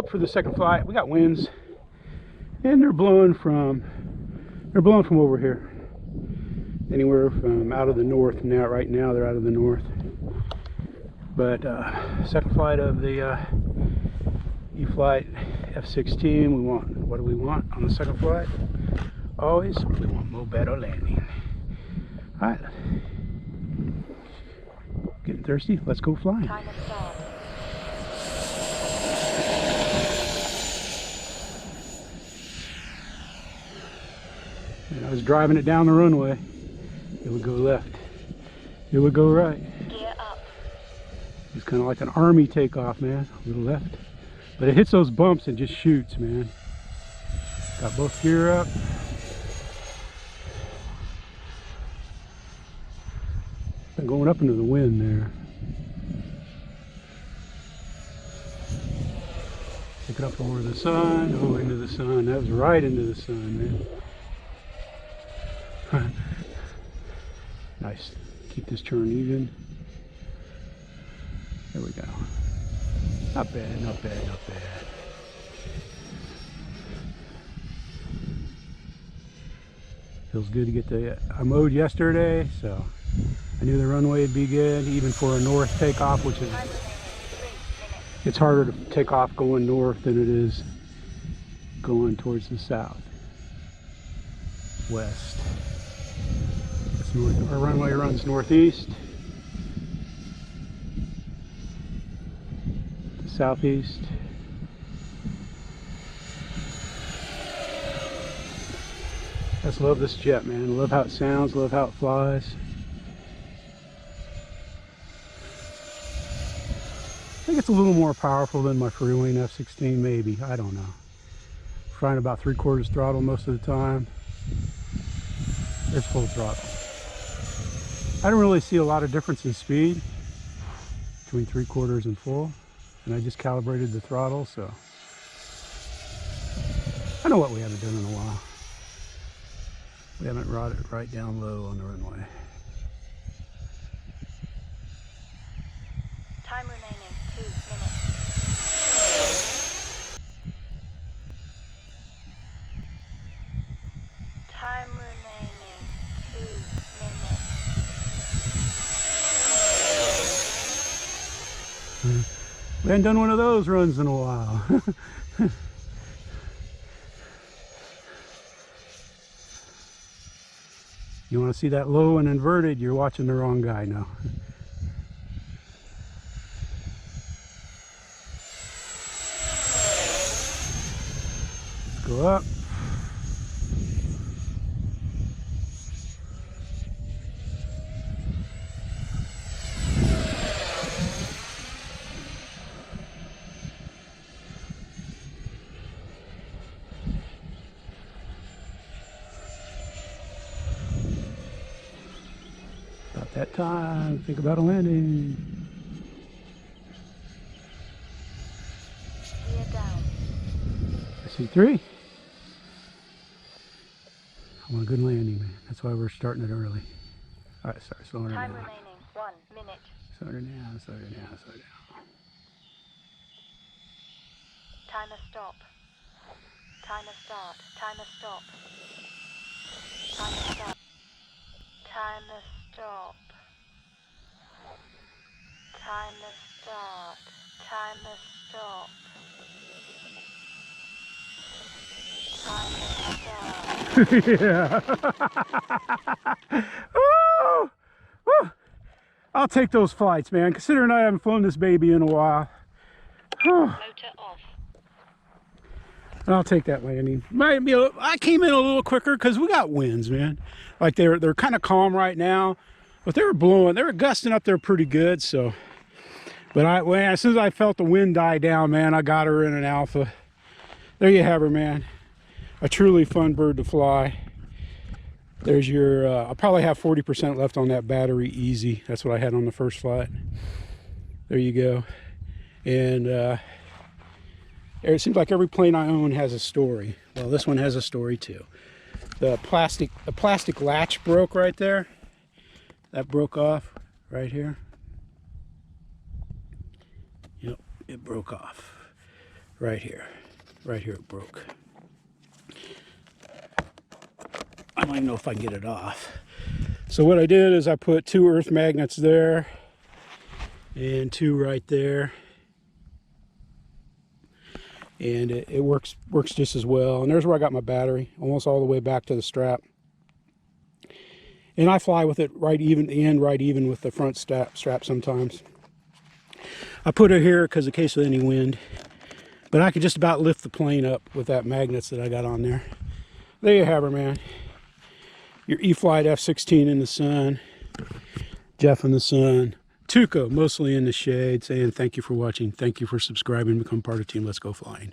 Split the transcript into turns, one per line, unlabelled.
up for the second flight. We got winds, and they're blowing from over here, anywhere from out of the north. Now, right now, they're out of the north. But second flight of the e-flite F-16. We want, what do we want on the second flight? Always, we want more better landing. All right, getting thirsty. Let's go flying.
Time to start.
And I was driving it down the runway. It would go left. It would go right.
Gear up.
It's kind of like an army takeoff, man. A little left. But it hits those bumps and just shoots, man. Got both gear up. Been going up into the wind there. Pick it up over the sun. Oh, into the sun. That was right into the sun, man. Nice. Keep this turn even. There we go. Not bad, not bad, not bad. Feels good to get the, I mowed yesterday, so I knew the runway would be good, even for a north takeoff, which is, it's harder to take off going north than it is going towards the south. West. It's north, our runway runs northeast to southeast. I just love this jet, man. Love how it sounds, love how it flies. I think it's a little more powerful than my free-wing F-16, maybe. I don't know. Flying about 3/4 throttle most of the time. There's full throttle. I don't really see a lot of difference in speed between 3/4 and full, and I just calibrated the throttle, so I know what we haven't done in a while. We haven't brought it right down low on the runway.
Time remaining 2 minutes. Time remaining 2 minutes.
We haven't done one of those runs in a while. You want to see that low and inverted, you're watching the wrong guy now. Let's go up. About that time, think about a landing.
Gear down.
I see 3. I want a good landing, man. That's why we're starting it early. All right, sorry, slow her
Time
down.
remaining 1 minute.
Slow her down, slow her down, slow her down.
Timer stop. Timer start. Timer stop. Timer stop. Timer stop. Timer start. Timer stop. Timer start.
Yeah. Woo! Woo! I'll take those flights, man. Considering I haven't flown this baby in a while.
Motor off.
I'll take that landing. Might be I came in a little quicker because we got winds, man. Like they're kind of calm right now, but they were blowing, they were gusting up there pretty good. So, but as soon as I felt the wind die down, man, I got her in an alpha. There you have her, man. A truly fun bird to fly. There's your. I'll probably have 40% left on that battery, easy. That's what I had on the first flight. There you go. And it seems like every plane I own has a story. Well, this one has a story too. The plastic latch broke right there. That broke off right here. Yep, it broke off. right here. Right here it broke. I don't even know if I can get it off. So what I did is I put 2 earth magnets there and 2 right there. And it works just as well. And there's where I got my battery, almost all the way back to the strap. And I fly with it right even with the front strap sometimes. I put it here because in case of any wind. But I could just about lift the plane up with that magnets that I got on there. There you have her, man. Your e-flite F-16 in the sun. Jeff in the sun. Tuco, mostly in the shade, saying thank you for watching. Thank you for subscribing. Become part of Team Let's Go Flying.